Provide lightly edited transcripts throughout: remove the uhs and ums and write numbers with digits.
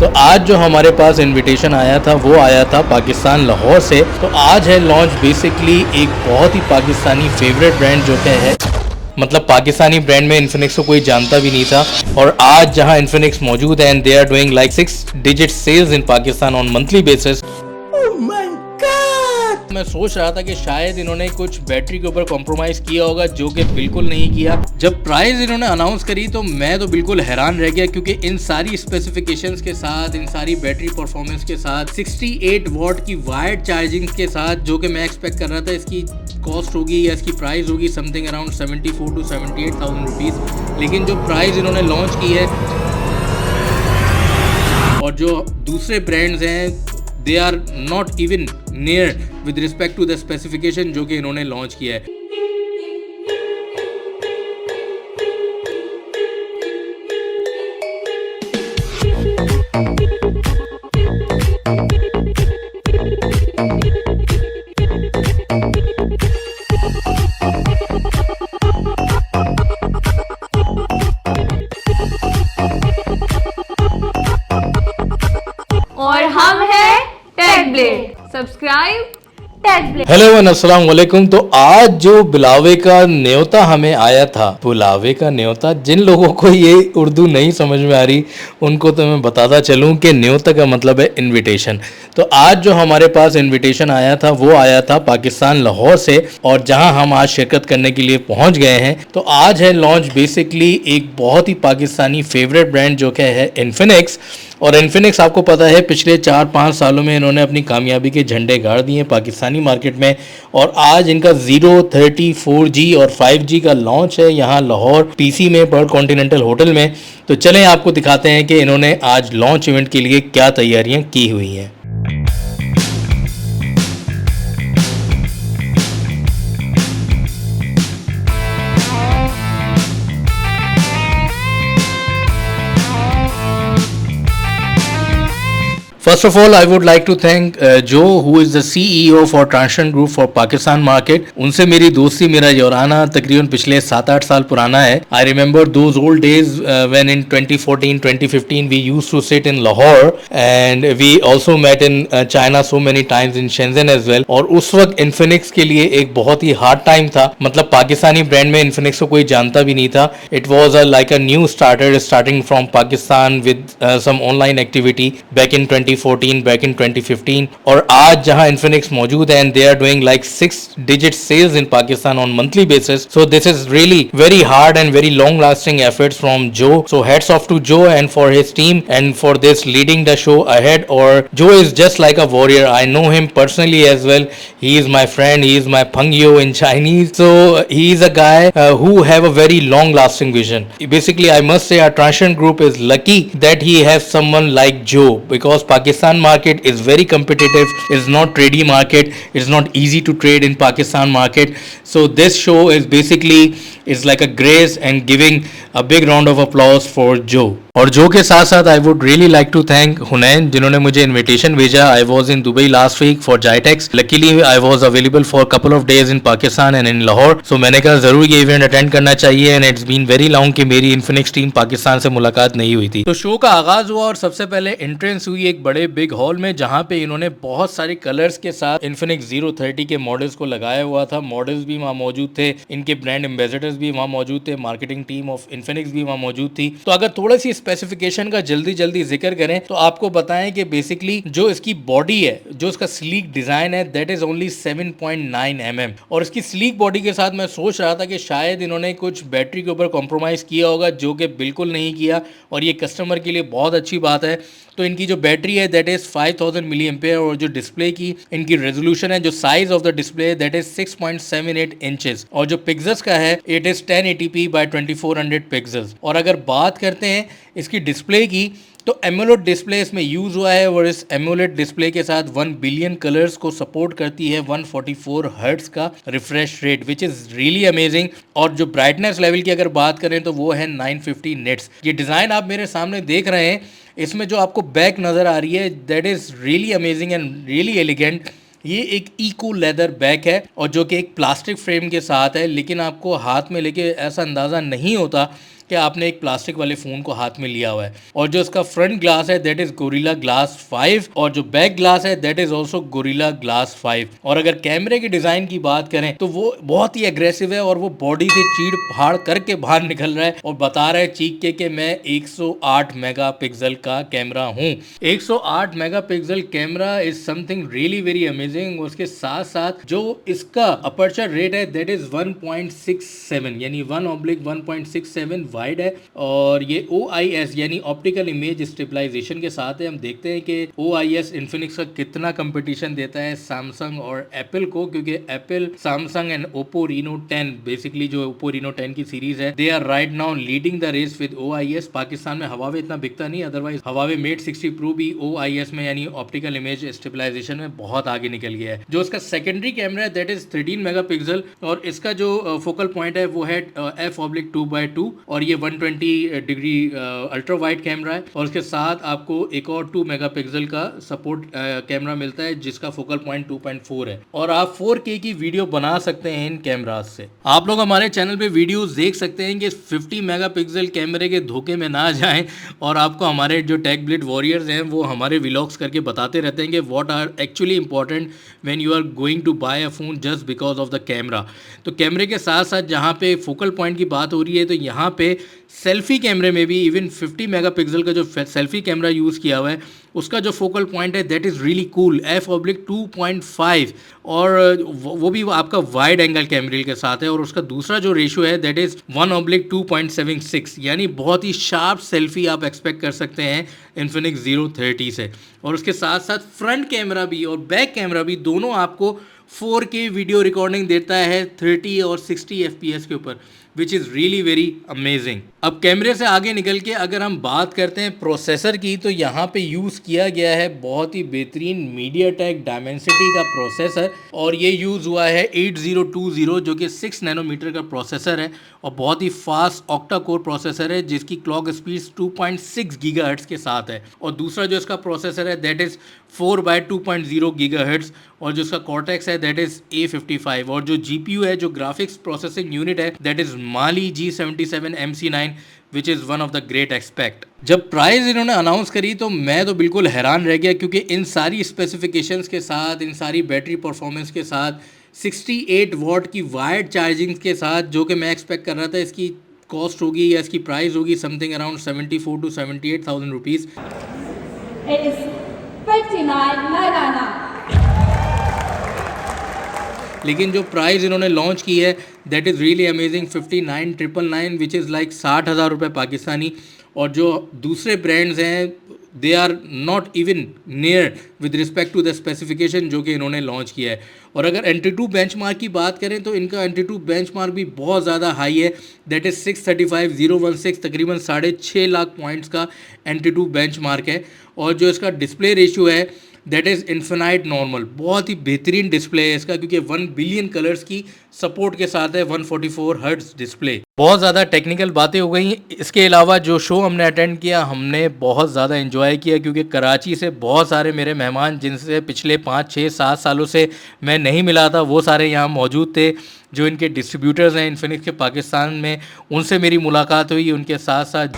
तो आज जो हमारे पास इनविटेशन आया था वो आया था पाकिस्तान लाहौर से। तो आज है लॉन्च बेसिकली एक बहुत ही पाकिस्तानी फेवरेट ब्रांड जो कि है, मतलब पाकिस्तानी ब्रांड में इन्फिनिक्स को कोई जानता भी नहीं था। और आज जहां इन्फिनिक्स मौजूद है and they are doing like 6 digit sales in Pakistan on monthly basis. मैं सोच रहा था कि शायद इन्होंने कुछ बैटरी के ऊपर कॉम्प्रोमाइज किया होगा, जो कि बिल्कुल नहीं किया। जब प्राइस इन्होंने अनाउंस करी तो मैं तो बिल्कुल हैरान रह गया, क्योंकि इन सारी स्पेसिफिकेशंस के साथ, इन सारी बैटरी परफॉर्मेंस के साथ, 68 वॉट की वायर्ड चार्जिंग के साथ, जो कि मैं एक्सपेक्ट कर रहा था इसकी कॉस्ट होगी या इसकी प्राइस होगी समथिंग अराउंड 74 to 78,000 रुपीज़। लेकिन जो प्राइस इन्होंने लॉन्च की है और जो दूसरे ब्रांड्स हैं, they are not even near with respect to the specification जो कि इन्होंने लॉन्च किया है। और हम हैं Tech Blade. Subscribe Tech Blade. Hello one, अस्सलाम वालेकुम। तो आज जो बुलावे का न्योता हमें आया था, बुलावे का न्योता, जिन लोगों को ये उर्दू नहीं समझ में आ रही उनको तो मैं बताता चलूँ कि न्योता का मतलब है इनविटेशन। तो आज जो हमारे पास इनविटेशन आया था वो आया था पाकिस्तान लाहौर से, और जहां हम आज शिरकत करने के लिए पहुंच गए हैं। तो आज है लॉन्च बेसिकली एक बहुत ही पाकिस्तानी फेवरेट ब्रांड जो कि है इन्फिनिक्स। और इन्फिनिक्स आपको पता है पिछले 4-5 सालों में इन्होंने अपनी कामयाबी के झंडे गाड़ दिए पाकिस्तानी मार्केट में, और आज इनका 030 4G और 5G का लॉन्च है यहाँ लाहौर पीसी में, पर्ल कॉन्टिनेंटल होटल में। तो चलें आपको दिखाते हैं कि इन्होंने आज लॉन्च इवेंट के लिए क्या तैयारियां की हुई हैं। First of all, I would like to thank Joe, who is the CEO for Transsion Group for Pakistan market. उनसे मेरी दोस्ती, मेरा योराना तकरीबन पिछले 7-8 साल पुराना है। I remember those old days when in 2014-2015 we used to sit in Lahore and we also met in China so many times in Shenzhen as well. और उस वक्त Infinix के लिए एक बहुत ही हार्ड टाइम था, मतलब पाकिस्तानी ब्रांड में Infinix को कोई जानता भी नहीं था। It was like a new starter starting from Pakistan with some online activity back in 2014, back in 2015। और आज जहां Infinix मौजूद है and they are doing like 6 digit sales in Pakistan on monthly basis, so this is really very hard and very long lasting efforts from Joe, so hats off to Joe and for his team and for this leading the show ahead। or Joe is just like a warrior, I know him personally as well, he is my friend, he is my Pangyo in Chinese, so he is a guy who have a very long lasting vision। Basically I must say our Transsion Group is lucky that he has someone like Joe, because Pakistan market is very competitive, it's not trady market, it's not easy to trade in Pakistan market, so this show is basically is like a grace and giving a big round of applause for Joe। और जो के साथ साथ I would really like to thank Hunain, जिन्होंने मुझे invitation भेजा। I was in Dubai last week for GITEX, luckily I was available for couple of days in Pakistan and in Lahore, so मैंने कहा जरूर ये इवेंट अटेंड करना चाहिए and it's been very long कि मेरी इन्फिनिक्स टीम पाकिस्तान से मुलाकात नहीं हुई थी। तो शो का आगाज हुआ और सबसे पहले एंट्रेंस हुई एक बड़े बिग हॉल में, जहाँ पे इन्होंने बहुत सारे कलर्स के साथ इन्फिनिक्स 030 के मॉडल्स को लगाया हुआ था। मॉडल्स भी वहाँ मौजूद थे, इनके ब्रांड एम्बेसडर्स भी वहाँ मौजूद थे, मार्केटिंग टीम ऑफ इन्फिनिक्स भी वहाँ मौजूद थी। तो अगर थोड़ा सी स्पेसिफिकेशन का जल्दी जिक्र करें तो आपको बताएं कि बेसिकली जो इसकी बॉडी है, जो इसका स्लीक डिजाइन है, दैट इज ओनली 7.9 mm। और इसकी स्लीक बॉडी के साथ मैं सोच रहा था कि शायद इन्होंने कुछ बैटरी के ऊपर कॉम्प्रोमाइज किया होगा, जो कि बिल्कुल नहीं किया, और ये कस्टमर के लिए बहुत अच्छी बात है। तो इनकी जो बैटरी है दैट इज 5000 मिली एम्पेयर, और जो डिस्प्ले की इनकी रेजोल्यूशन है, जो size of the display that is 6.78 inches, और जो पिक्सल्स का है it is 1080p by 2400 pixels. और अगर बात करते हैं इसकी डिस्प्ले की, तो एमोलेड डिस्प्ले इसमें यूज हुआ है, और इस एमोलेड डिस्प्ले के साथ 1 बिलियन कलर्स को सपोर्ट करती है, 144 हर्ट्ज का refresh rate, which is really amazing. और जो ब्राइटनेस लेवल की अगर बात करें तो वो है 950 निट्स। ये डिज़ाइन आप मेरे सामने देख रहे हैं, इसमें जो आपको बैक नज़र आ रही है that is really amazing and really elegant. ये एक इको लेदर बैग है, और जो कि एक प्लास्टिक फ्रेम के साथ है, लेकिन आपको हाथ में लेके ऐसा अंदाज़ा नहीं होता कि आपने एक प्लास्टिक वाले फ़ोन को हाथ में लिया हुआ है। और जो इसका फ्रंट ग्लास है दैट इज़ गोरिल्ला ग्लास 5 और जो बैक ग्लास है that is also gorilla glass 5। और अगर कैमरे के डिज़ाइन की बात करें तो वो बहुत ही एग्रेसिव है और वो बॉडी से चीड़ फाड़ करके बाहर निकल रहा है और बता रहा है चीख के कि मैं 108 मेगापिक्सल का कैमरा हूँ। 108 megapixel camera is something really very amazing. उसके साथ साथ जो इसका अपर्चर रेट है दैट इज 1.67 यानी 1/1.67 वाइड है और ये OIS यानी ऑप्टिकल इमेज स्टेबलाइजेशन के साथ है। हम देखते हैं कि OIS इन्फिनिक्स का कितना कंपटीशन देता है सैमसंग और एप्पल को, क्योंकि Apple, Samsung and Oppo Reno 10 basically जो ओप्पो Reno 10 की सीरीज है they are right now leading the race with OIS। Pakistan में हवावे इतना बिकता नहीं, अदरवाइज हवावे मेट 60 प्रो भी OIS में यानी ऑप्टिकल इमेज स्टेबलाइजेशन में बहुत आगे निकल गया है। जो इसका सेकेंडरी कैमरा है दैट इज 13 मेगापिक्सल और इसका जो फोकल पॉइंट है वो है f/2/2 और ये 120 डिग्री अल्ट्रा वाइड कैमरा है और उसके साथ आपको एक और 2 मेगापिक्सल का सपोर्ट कैमरा मिलता है जिसका फोकल पॉइंट 2.4 है और आप 4K की वीडियो बना सकते हैं इन कैमराज से। आप लोग हमारे चैनल पे वीडियोस देख सकते हैं कि 50 मेगापिक्सल कैमरे के धोखे में ना जाएं और आपको हमारे जो टेक ब्लिट वॉरियर्स हैं वो हमारे व्लॉग्स करके बताते रहते हैं कि what are actually important when you are going to buy a phone just because of the camera. तो कैमरे के साथ साथ जहाँ पे फोकल पॉइंट की बात हो रही है तो यहाँ पे सेल्फी कैमरे में भी इवन 50 मेगापिक्सल का जो सेल्फी कैमरा यूज़ किया हुआ है उसका जो फोकल पॉइंट है that is really cool f/2.5 और वो भी आपका वाइड एंगल कैमरे के साथ है और उसका दूसरा जो रेशियो है दैट इज़ 1/2.76 यानी बहुत ही शार्प सेल्फी आप एक्सपेक्ट कर सकते हैं इन्फिनिक्स Zero 30 से। और उसके साथ साथ फ्रंट कैमरा भी और बैक कैमरा भी दोनों आपको 4K वीडियो रिकॉर्डिंग देता है 30 और 60 FPS के ऊपर which is really very amazing. अब कैमरे से आगे निकल के अगर हम बात करते हैं प्रोसेसर की तो यहाँ पे यूज़ किया गया है बहुत ही बेहतरीन मीडियाटेक डायमेंसिटी का प्रोसेसर और ये यूज़ हुआ है 8020 जो कि 6 नैनोमीटर का प्रोसेसर है और बहुत ही फास्ट ऑक्टा कोर प्रोसेसर है जिसकी क्लॉक स्पीड 2.6 गीगाहर्ट्ज़ के साथ है। और दूसरा जो इसका प्रोसेसर है दैट इज़ 4/2.0 गीगाहर्ट्ज़ और जो इसका कॉर्टेक्स है दैट इज़ A55 और जो GPU है जो ग्राफिक्स प्रोसेसिंग यूनिट है that is Mali G77 MC9 which is one of the great expect. जब प्राइस इन्होंने अनाउंस करी तो मैं तो बिल्कुल हैरान रह गया क्योंकि इन सारी स्पेसिफिकेशंस के साथ, इन सारी बैटरी परफॉर्मेंस के साथ, 68 वॉट की वायर्ड चार्जिंग के साथ जो कि मैं एक्सपेक्ट कर रहा था इसकी कॉस्ट होगी या इसकी प्राइस होगी something around 74 to 78,000 rupees. It is 59,999. लेकिन जो प्राइस इन्होंने लॉन्च की है that is really amazing 59,999 which is like 60,000 रुपये पाकिस्तानी। और जो दूसरे ब्रांड्स हैं they are not even near with respect to the specification जो कि इन्होंने लॉन्च किया है। और अगर Antutu बेंचमार्क की बात करें तो इनका Antutu बेंचमार्क भी बहुत ज़्यादा हाई है दैट इज़ 635,016 तकरीबन 6.5 लाख पॉइंट्स का Antutu बेंचमार्क है। और जो इसका डिस्प्ले रेशियो है दैट इज़ इन्फिनाइट नॉर्मल, बहुत ही बेहतरीन डिस्प्ले है इसका क्योंकि 1 बिलियन कलर्स की सपोर्ट के साथ है 144 हर्ट्ज डिस्प्ले। बहुत ज़्यादा टेक्निकल बातें हो गई। इसके अलावा जो शो हमने अटेंड किया हमने बहुत ज़्यादा एंजॉय किया क्योंकि कराची से बहुत सारे मेरे मेहमान जिनसे पिछले 5, 6, 7 सालों से मैं नहीं मिला था वो सारे यहाँ मौजूद थे। जो इनके डिस्ट्रीब्यूटर्स हैं इन्फिनिक्स के पाकिस्तान में उनसे मेरी मुलाकात हुई। उनके साथ साथ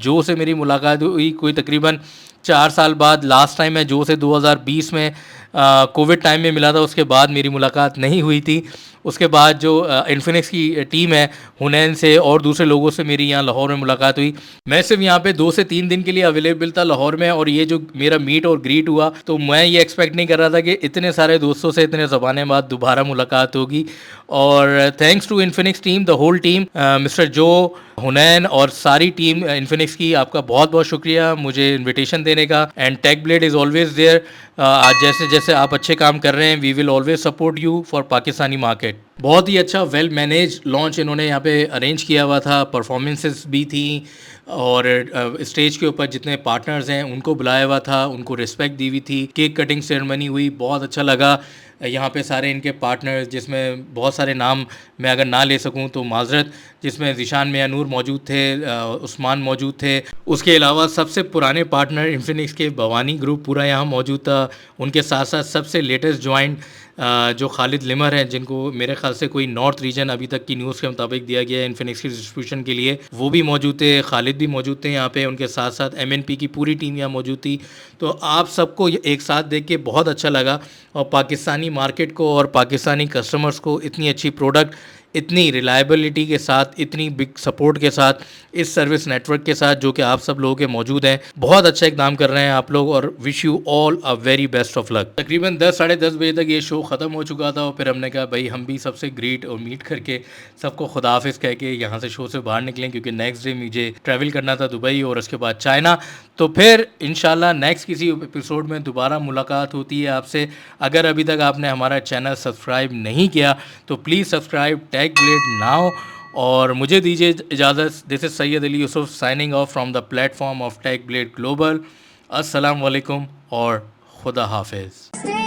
जो से मेरी मुलाकात हुई कोई तकरीबन 4 साल बाद। लास्ट टाइम मैं जो से 2020 में कोविड टाइम में मिला था, उसके बाद मेरी मुलाकात नहीं हुई थी। उसके बाद जो इन्फिनिक्स की टीम है हुनैन से और दूसरे लोगों से मेरी यहाँ लाहौर में मुलाकात हुई। मैं सिर्फ यहाँ पे 2 से 3 दिन के लिए अवेलेबल था लाहौर में, और ये जो मेरा मीट और ग्रीट हुआ तो मैं ये एक्सपेक्ट नहीं कर रहा था कि इतने सारे दोस्तों से इतने ज़माने बाद दोबारा मुलाकात होगी। और thanks to Infinix team, the whole team, mister Joe, Hunain और सारी टीम इन्फिनिक्स की, आपका बहुत बहुत शुक्रिया मुझे इनविटेशन देने का। And Tech Blade is always there. आज जैसे जैसे आप अच्छे काम कर रहे हैं, we will always support you for Pakistani market. बहुत ही अच्छा वेल मैनेज लॉन्च इन्होंने यहाँ पे अरेंज किया हुआ था, परफॉर्मेंसेस भी थी, और स्टेज के ऊपर जितने पार्टनर्स हैं उनको बुलाया हुआ था, उनको रिस्पेक्ट दी हुई थी, केक कटिंग सेरेमनी हुई, बहुत अच्छा लगा। यहाँ पे सारे इनके पार्टनर्स, जिसमें बहुत सारे नाम मैं अगर ना ले सकूँ तो माजरत, जिसमें ज़िशान मियानूर मौजूद थे, उस्मान मौजूद थे, उसके अलावा सबसे पुराने पार्टनर इन्फिनिक्स के भवानी ग्रुप पूरा यहाँ मौजूद था। उनके साथ साथ सबसे लेटेस्ट ज्वाइंट जो खालिद लिमर हैं, जिनको मेरे ख्याल से कोई नॉर्थ रीजन अभी तक की न्यूज़ के मुताबिक दिया गया है इन्फिनिक्स की डिस्ट्रीब्यूशन के लिए, वो भी मौजूद थे, खालिद भी मौजूद थे यहाँ पे। उनके साथ साथ MNP की पूरी टीम यहाँ मौजूद थी। तो आप सबको एक साथ देख के बहुत अच्छा लगा, और पाकिस्तानी मार्केट को और पाकिस्तानी कस्टमर्स को इतनी अच्छी प्रोडक्ट, इतनी रिलायबिलिटी के साथ, इतनी बिग सपोर्ट के साथ, इस सर्विस नेटवर्क के साथ जो कि आप सब लोगों के मौजूद हैं, बहुत अच्छा इकदाम कर रहे हैं आप लोग, और wish you all a very best of luck. तकरीबन 10 साढ़े 10 बजे तक ये शो ख़त्म हो चुका था, और फिर हमने कहा भाई हम भी सबसे ग्रीट और मीट करके सबको खुदा हाफिज़ कह के यहाँ से शो से बाहर निकलें, क्योंकि नेक्स्ट डे मुझे ट्रैवल करना था दुबई और उसके बाद चाइना। तो फिर इंशाल्लाह नेक्स्ट किसी एपिसोड में दोबारा मुलाकात होती है आपसे। अगर अभी तक आपने हमारा चैनल सब्सक्राइब नहीं किया तो please subscribe Tech Blade now, और मुझे दीजिए इजाज़त। This is Syed Ali Yusuf signing off from the platform of Tech Blade global. अस्सलाम वालेकुम और खुदा हाफिज़।